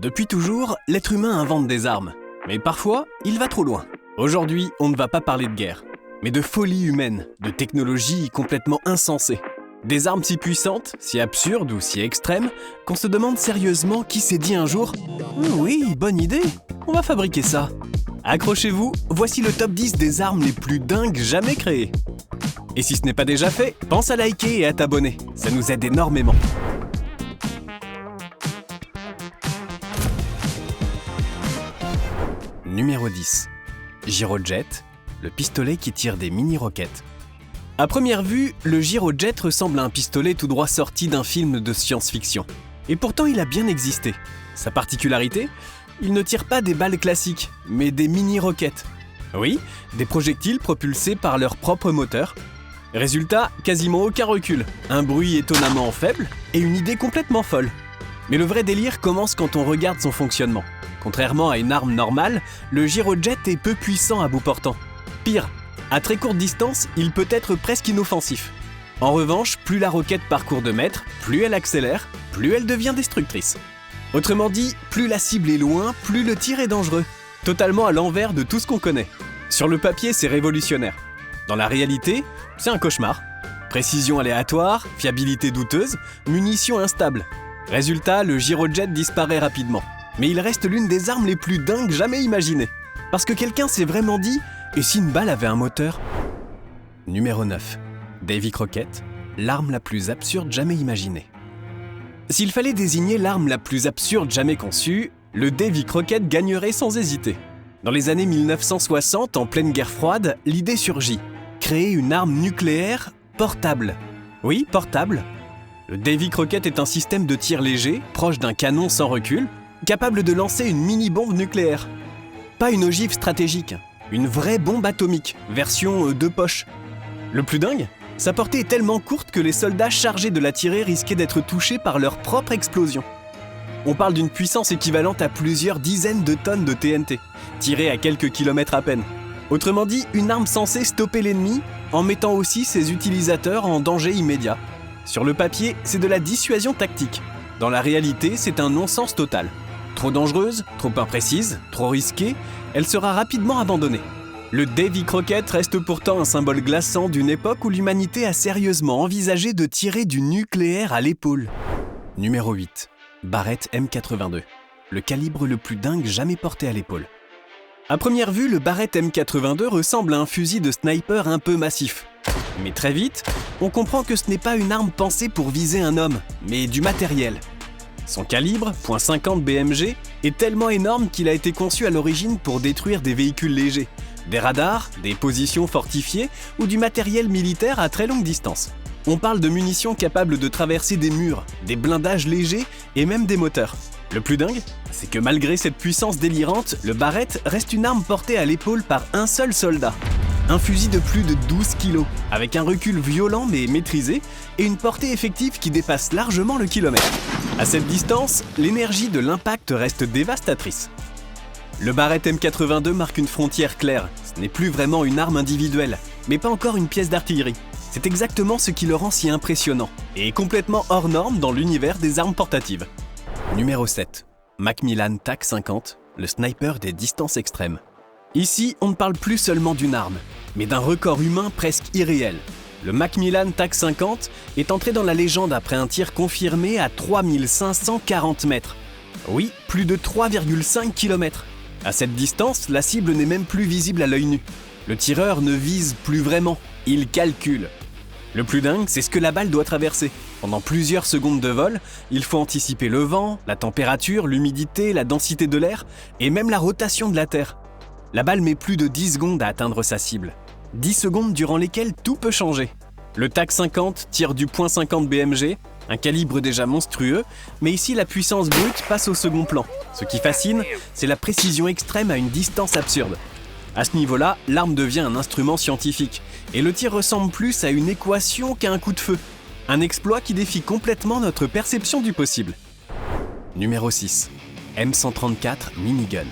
Depuis toujours, l'être humain invente des armes. Mais parfois, il va trop loin. Aujourd'hui, on ne va pas parler de guerre, mais de folie humaine, de technologie complètement insensée. Des armes si puissantes, si absurdes ou si extrêmes, qu'on se demande sérieusement qui s'est dit un jour « Oui, bonne idée, on va fabriquer ça ». Accrochez-vous, voici le top 10 des armes les plus dingues jamais créées. Et si ce n'est pas déjà fait, pense à liker et à t'abonner, ça nous aide énormément. Numéro 10. Gyrojet, le pistolet qui tire des mini-roquettes. À première vue, le Gyrojet ressemble à un pistolet tout droit sorti d'un film de science-fiction. Et pourtant, il a bien existé. Sa particularité, il ne tire pas des balles classiques, mais des mini-roquettes. Oui, des projectiles propulsés par leur propre moteur. Résultat, quasiment aucun recul, un bruit étonnamment faible et une idée complètement folle. Mais le vrai délire commence quand on regarde son fonctionnement. Contrairement à une arme normale, le Gyrojet est peu puissant à bout portant. Pire, à très courte distance, il peut être presque inoffensif. En revanche, plus la roquette parcourt de mètres, plus elle accélère, plus elle devient destructrice. Autrement dit, plus la cible est loin, plus le tir est dangereux. Totalement à l'envers de tout ce qu'on connaît. Sur le papier, c'est révolutionnaire. Dans la réalité, c'est un cauchemar. Précision aléatoire, fiabilité douteuse, munitions instables. Résultat, le Gyrojet disparaît rapidement. Mais il reste l'une des armes les plus dingues jamais imaginées. Parce que quelqu'un s'est vraiment dit « Et si une balle avait un moteur ?» Numéro 9. Davy Crockett, l'arme la plus absurde jamais imaginée. S'il fallait désigner l'arme la plus absurde jamais conçue, le Davy Crockett gagnerait sans hésiter. Dans les années 1960, en pleine guerre froide, l'idée surgit. Créer une arme nucléaire portable. Oui, portable. Le Davy Crockett est un système de tir léger, proche d'un canon sans recul, capable de lancer une mini-bombe nucléaire. Pas une ogive stratégique, une vraie bombe atomique, version 2 poches. Le plus dingue, sa portée est tellement courte que les soldats chargés de la tirer risquaient d'être touchés par leur propre explosion. On parle d'une puissance équivalente à plusieurs dizaines de tonnes de TNT, tirée à quelques kilomètres à peine. Autrement dit, une arme censée stopper l'ennemi, en mettant aussi ses utilisateurs en danger immédiat. Sur le papier, c'est de la dissuasion tactique. Dans la réalité, c'est un non-sens total. Trop dangereuse, trop imprécise, trop risquée, elle sera rapidement abandonnée. Le Davy Crockett reste pourtant un symbole glaçant d'une époque où l'humanité a sérieusement envisagé de tirer du nucléaire à l'épaule. Numéro 8. Barrett M82, le calibre le plus dingue jamais porté à l'épaule. À première vue, le Barrett M82 ressemble à un fusil de sniper un peu massif. Mais très vite, on comprend que ce n'est pas une arme pensée pour viser un homme, mais du matériel. Son calibre, .50 BMG, est tellement énorme qu'il a été conçu à l'origine pour détruire des véhicules légers, des radars, des positions fortifiées ou du matériel militaire à très longue distance. On parle de munitions capables de traverser des murs, des blindages légers et même des moteurs. Le plus dingue, c'est que malgré cette puissance délirante, le Barrett reste une arme portée à l'épaule par un seul soldat. Un fusil de plus de 12 kg, avec un recul violent mais maîtrisé, et une portée effective qui dépasse largement le kilomètre. À cette distance, l'énergie de l'impact reste dévastatrice. Le Barrett M82 marque une frontière claire. Ce n'est plus vraiment une arme individuelle, mais pas encore une pièce d'artillerie. C'est exactement ce qui le rend si impressionnant, et complètement hors norme dans l'univers des armes portatives. Numéro 7. Macmillan TAC-50, le sniper des distances extrêmes. Ici, on ne parle plus seulement d'une arme, mais d'un record humain presque irréel. Le Macmillan TAC-50 est entré dans la légende après un tir confirmé à 3540 mètres. Oui, plus de 3,5 km. À cette distance, la cible n'est même plus visible à l'œil nu. Le tireur ne vise plus vraiment, il calcule. Le plus dingue, c'est ce que la balle doit traverser. Pendant plusieurs secondes de vol, il faut anticiper le vent, la température, l'humidité, la densité de l'air et même la rotation de la Terre. La balle met plus de 10 secondes à atteindre sa cible. 10 secondes durant lesquelles tout peut changer. Le TAC-50 tire du .50 BMG, un calibre déjà monstrueux, mais ici la puissance brute passe au second plan. Ce qui fascine, c'est la précision extrême à une distance absurde. À ce niveau-là, l'arme devient un instrument scientifique, et le tir ressemble plus à une équation qu'à un coup de feu. Un exploit qui défie complètement notre perception du possible. Numéro 6. M134 Minigun.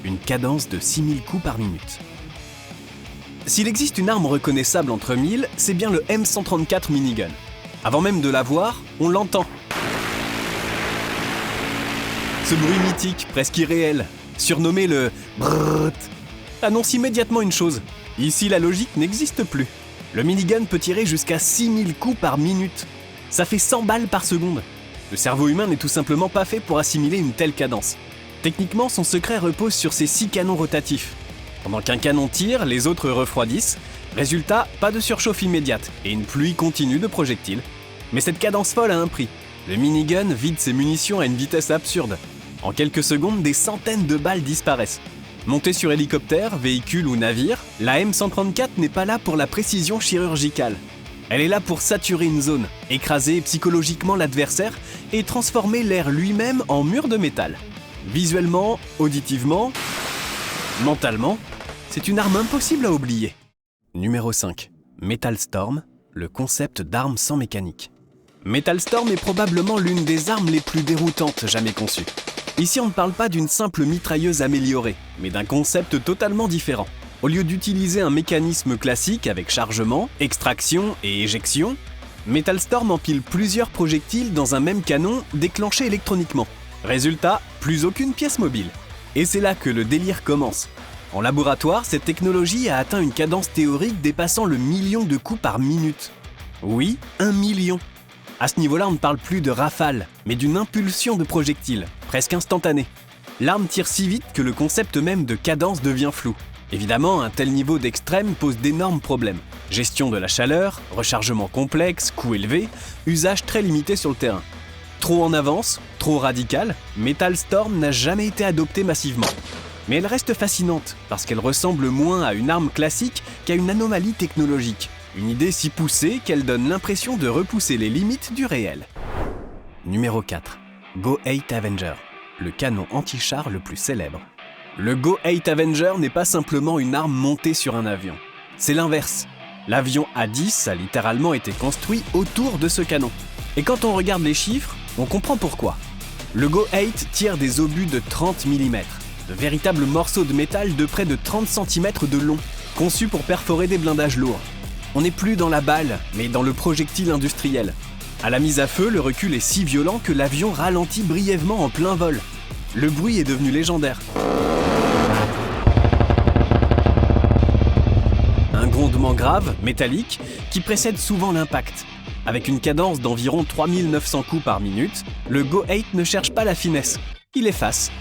Une cadence de 6000 coups par minute. S'il existe une arme reconnaissable entre mille, c'est bien le M134 Minigun. Avant même de la voir, on l'entend. Ce bruit mythique, presque irréel, surnommé le brrrt, annonce immédiatement une chose. Ici, la logique n'existe plus. Le minigun peut tirer jusqu'à 6000 coups par minute. Ça fait 100 balles par seconde. Le cerveau humain n'est tout simplement pas fait pour assimiler une telle cadence. Techniquement, son secret repose sur ses 6 canons rotatifs. Pendant qu'un canon tire, les autres refroidissent. Résultat, pas de surchauffe immédiate et une pluie continue de projectiles. Mais cette cadence folle a un prix. Le minigun vide ses munitions à une vitesse absurde. En quelques secondes, des centaines de balles disparaissent. Montée sur hélicoptère, véhicule ou navire, la M134 n'est pas là pour la précision chirurgicale. Elle est là pour saturer une zone, écraser psychologiquement l'adversaire et transformer l'air lui-même en mur de métal. Visuellement, auditivement, mentalement, c'est une arme impossible à oublier. Numéro 5. Metal Storm, le concept d'arme sans mécanique. Metal Storm est probablement l'une des armes les plus déroutantes jamais conçues. Ici, on ne parle pas d'une simple mitrailleuse améliorée, mais d'un concept totalement différent. Au lieu d'utiliser un mécanisme classique avec chargement, extraction et éjection, Metal Storm empile plusieurs projectiles dans un même canon déclenché électroniquement. Résultat, plus aucune pièce mobile. Et c'est là que le délire commence. En laboratoire, cette technologie a atteint une cadence théorique dépassant le 1 million de coups par minute. Oui, 1 million. À ce niveau-là, on ne parle plus de rafale, mais d'une impulsion de projectile, presque instantanée. L'arme tire si vite que le concept même de cadence devient flou. Évidemment, un tel niveau d'extrême pose d'énormes problèmes. Gestion de la chaleur, rechargement complexe, coût élevé, usage très limité sur le terrain. Trop en avance, trop radical, Metal Storm n'a jamais été adoptée massivement. Mais elle reste fascinante, parce qu'elle ressemble moins à une arme classique qu'à une anomalie technologique. Une idée si poussée qu'elle donne l'impression de repousser les limites du réel. Numéro 4. Go-8 Avenger, le canon anti-char le plus célèbre. Le Go-8 Avenger n'est pas simplement une arme montée sur un avion. C'est l'inverse. L'avion A-10 a littéralement été construit autour de ce canon. Et quand on regarde les chiffres, on comprend pourquoi. Le Go-8 tire des obus de 30 mm, de véritables morceaux de métal de près de 30 cm de long, conçus pour perforer des blindages lourds. On n'est plus dans la balle, mais dans le projectile industriel. À la mise à feu, le recul est si violent que l'avion ralentit brièvement en plein vol. Le bruit est devenu légendaire. Un grondement grave, métallique, qui précède souvent l'impact. Avec une cadence d'environ 3900 coups par minute, le Go-8 ne cherche pas la finesse, il efface.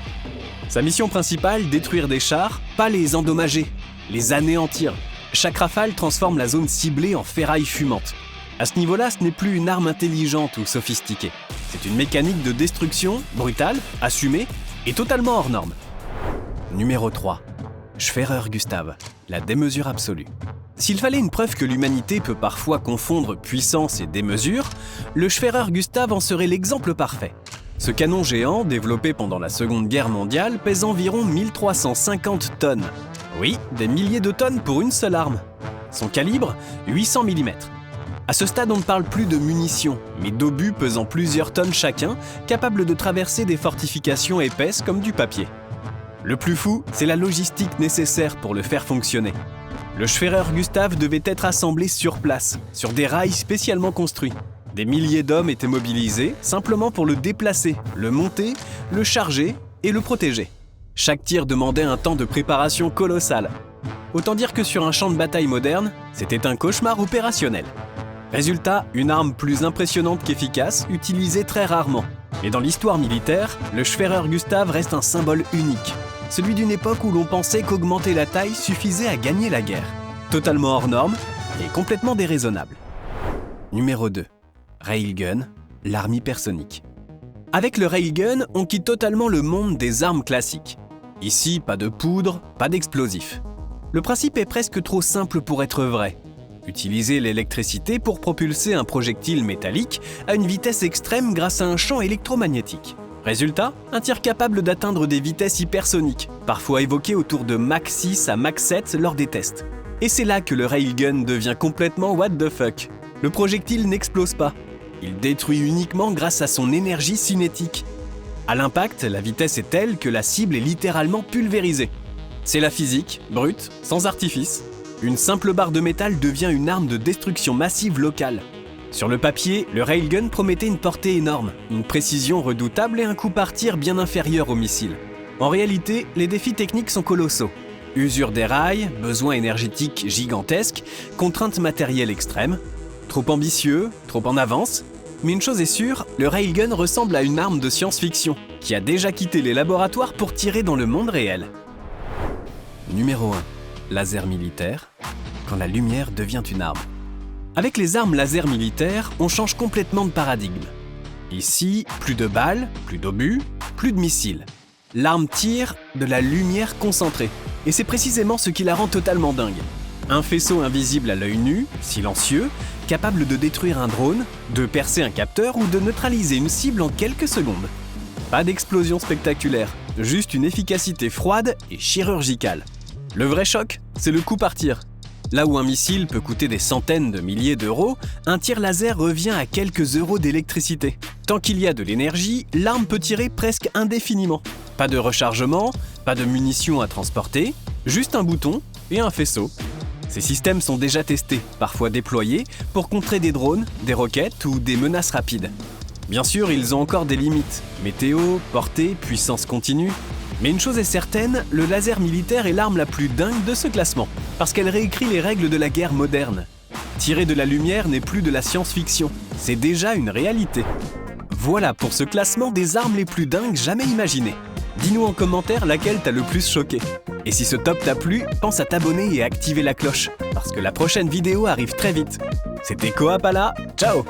Sa mission principale, détruire des chars, pas les endommager, les anéantir. Chaque rafale transforme la zone ciblée en ferraille fumante. À ce niveau-là, ce n'est plus une arme intelligente ou sophistiquée. C'est une mécanique de destruction, brutale, assumée et totalement hors norme. Numéro 3. Schwerer Gustav, la démesure absolue. S'il fallait une preuve que l'humanité peut parfois confondre puissance et démesure, le Schwerer Gustav en serait l'exemple parfait. Ce canon géant, développé pendant la Seconde Guerre mondiale, pèse environ 1350 tonnes. Oui, des milliers de tonnes pour une seule arme. Son calibre, 800 mm. À ce stade, on ne parle plus de munitions, mais d'obus pesant plusieurs tonnes chacun, capables de traverser des fortifications épaisses comme du papier. Le plus fou, c'est la logistique nécessaire pour le faire fonctionner. Le Schwerer Gustav devait être assemblé sur place, sur des rails spécialement construits. Des milliers d'hommes étaient mobilisés simplement pour le déplacer, le monter, le charger et le protéger. Chaque tir demandait un temps de préparation colossal. Autant dire que sur un champ de bataille moderne, c'était un cauchemar opérationnel. Résultat, une arme plus impressionnante qu'efficace, utilisée très rarement. Mais dans l'histoire militaire, le Schwerer Gustav reste un symbole unique. Celui d'une époque où l'on pensait qu'augmenter la taille suffisait à gagner la guerre. Totalement hors norme et complètement déraisonnable. Numéro 2. Railgun, l'arme hypersonique. Avec le railgun, on quitte totalement le monde des armes classiques. Ici, pas de poudre, pas d'explosifs. Le principe est presque trop simple pour être vrai. Utiliser l'électricité pour propulser un projectile métallique à une vitesse extrême grâce à un champ électromagnétique. Résultat, un tir capable d'atteindre des vitesses hypersoniques, parfois évoquées autour de Mach 6 à Mach 7 lors des tests. Et c'est là que le railgun devient complètement what the fuck. Le projectile n'explose pas. Il détruit uniquement grâce à son énergie cinétique. À l'impact, la vitesse est telle que la cible est littéralement pulvérisée. C'est la physique, brute, sans artifice. Une simple barre de métal devient une arme de destruction massive locale. Sur le papier, le railgun promettait une portée énorme, une précision redoutable et un coup par tir bien inférieur aux missiles. En réalité, les défis techniques sont colossaux. Usure des rails, besoins énergétiques gigantesques, contraintes matérielles extrêmes. Trop ambitieux, trop en avance. Mais une chose est sûre, le railgun ressemble à une arme de science-fiction qui a déjà quitté les laboratoires pour tirer dans le monde réel. Numéro 1. Laser militaire. Quand la lumière devient une arme. Avec les armes laser militaires, on change complètement de paradigme. Ici, plus de balles, plus d'obus, plus de missiles. L'arme tire de la lumière concentrée. Et c'est précisément ce qui la rend totalement dingue. Un faisceau invisible à l'œil nu, silencieux, capable de détruire un drone, de percer un capteur ou de neutraliser une cible en quelques secondes. Pas d'explosion spectaculaire, juste une efficacité froide et chirurgicale. Le vrai choc, c'est le coup par tir. Là où un missile peut coûter des centaines de milliers d'euros, un tir laser revient à quelques euros d'électricité. Tant qu'il y a de l'énergie, l'arme peut tirer presque indéfiniment. Pas de rechargement, pas de munitions à transporter, juste un bouton et un faisceau. Ces systèmes sont déjà testés, parfois déployés, pour contrer des drones, des roquettes ou des menaces rapides. Bien sûr, ils ont encore des limites. Météo, portée, puissance continue. Mais une chose est certaine, le laser militaire est l'arme la plus dingue de ce classement, parce qu'elle réécrit les règles de la guerre moderne. Tirer de la lumière n'est plus de la science-fiction, c'est déjà une réalité. Voilà pour ce classement des armes les plus dingues jamais imaginées. Dis-nous en commentaire laquelle t'a le plus choqué. Et si ce top t'a plu, pense à t'abonner et à activer la cloche, parce que la prochaine vidéo arrive très vite. C'était Koapala, ciao!